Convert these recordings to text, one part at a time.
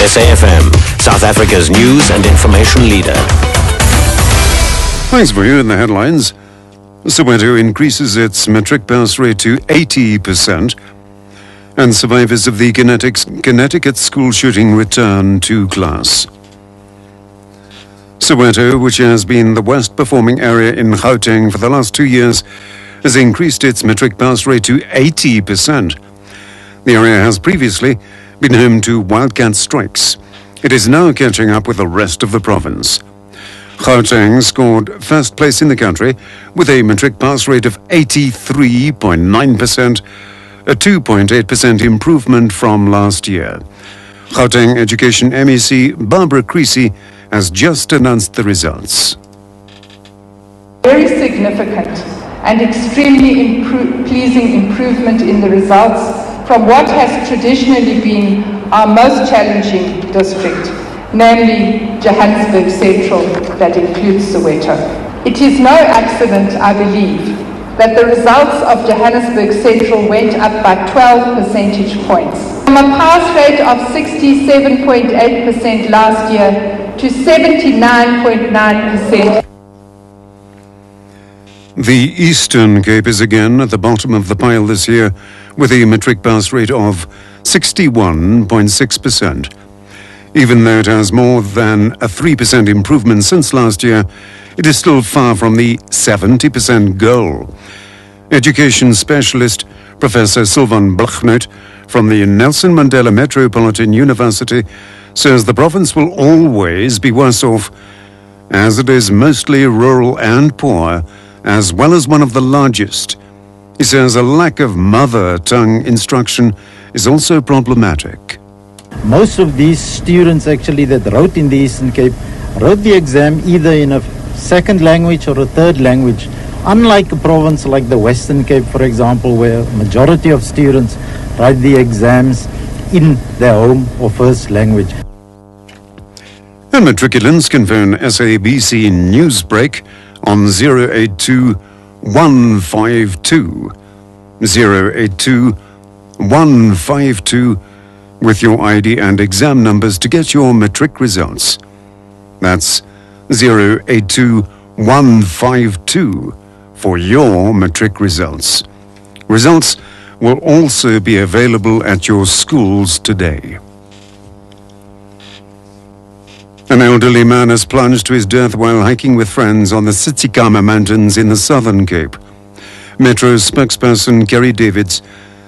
SAfm, South Africa's news and information leader. Thanks for you in the headlines. Soweto increases its matric pass rate to 80%, and survivors of the Connecticut school shooting return to class. Soweto, which has been the worst performing area in Gauteng for the last 2 years, has increased its matric pass rate to 80%. The area has previously been home to wildcat strikes. It is now catching up with the rest of the province. Gauteng scored first place in the country with a matric pass rate of 83.9%, a 2.8% improvement from last year. Gauteng Education MEC Barbara Creasy has just announced the results. Very significant and extremely pleasing improvement in the results from what has traditionally been our most challenging district, namely Johannesburg Central, that includes Soweto. It is no accident, I believe, that the results of Johannesburg Central went up by 12 percentage points. From a pass rate of 67.8% last year to 79.9%. The Eastern Cape is again at the bottom of the pile this year with a matric pass rate of 61.6%. Even though it has more than a 3% improvement since last year, it is still far from the 70% goal. Education specialist Professor Sylvan Blachnout from the Nelson Mandela Metropolitan University says the province will always be worse off, as it is mostly rural and poor, as well as one of the largest. He says a lack of mother tongue instruction is also problematic. Most of these students actually that wrote in the Eastern Cape wrote the exam either in a second language or a third language, unlike a province like the Western Cape, for example, where a majority of students write the exams in their home or first language. And matriculants can phone SABC Newsbreak on 082 152 082 152 with your ID and exam numbers to get your matric results. That's 082 152 for your matric results. Results will also be available at your schools today. An elderly man has plunged to his death while hiking with friends on the Tsitsikamma Mountains in the Southern Cape. Metro spokesperson Kerry Davids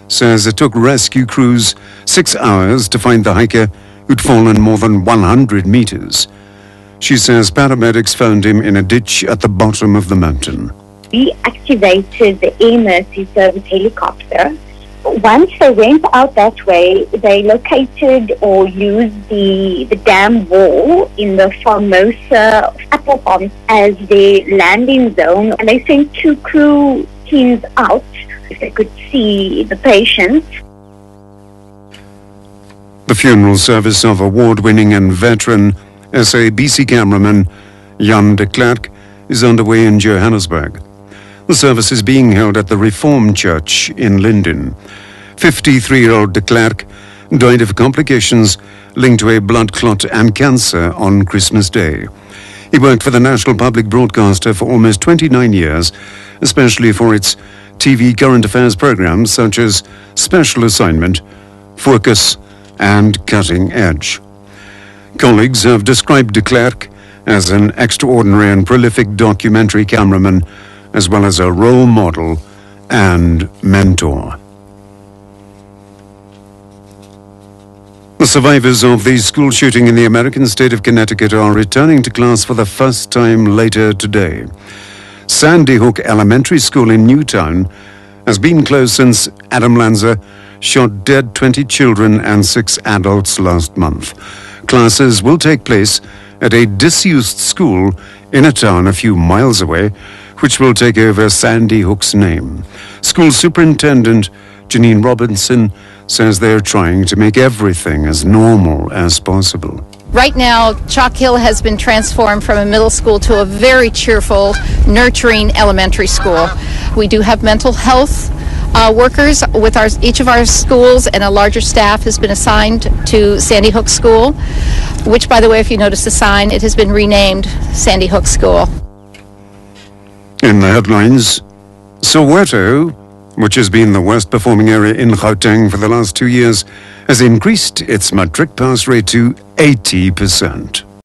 says it took rescue crews 6 hours to find the hiker who'd fallen more than 100 meters. She says paramedics found him in a ditch at the bottom of the mountain. We activated the emergency service helicopter. Once they went out that way, they located or used the dam wall in the Formosa apple farm as their landing zone, and they sent 2 crew teams out if they could see the patients. The funeral service of award-winning and veteran SABC cameraman Jan de Klerk is underway in Johannesburg. The service is being held at the Reformed Church in Linden. 53-year-old de Klerk died of complications linked to a blood clot and cancer on Christmas Day. He worked for the National Public Broadcaster for almost 29 years, especially for its TV current affairs programs such as Special Assignment, Focus, and Cutting Edge. Colleagues have described de Klerk as an extraordinary and prolific documentary cameraman, as well as a role model and mentor. The survivors of the school shooting in the American state of Connecticut are returning to class for the first time later today. Sandy Hook Elementary School in Newtown has been closed since Adam Lanza shot dead 20 children and 6 adults last month. Classes will take place at a disused school in a town a few miles away, which will take over Sandy Hook's name. School Superintendent Janine Robinson says they're trying to make everything as normal as possible. Right now, Chalk Hill has been transformed from a middle school to a very cheerful, nurturing elementary school. We do have mental health workers with each of our schools, and a larger staff has been assigned to Sandy Hook School, which, by the way, if you notice the sign, it has been renamed Sandy Hook School. In the headlines, Soweto, which has been the worst performing area in Gauteng for the last 2 years, has increased its matric pass rate to 80%.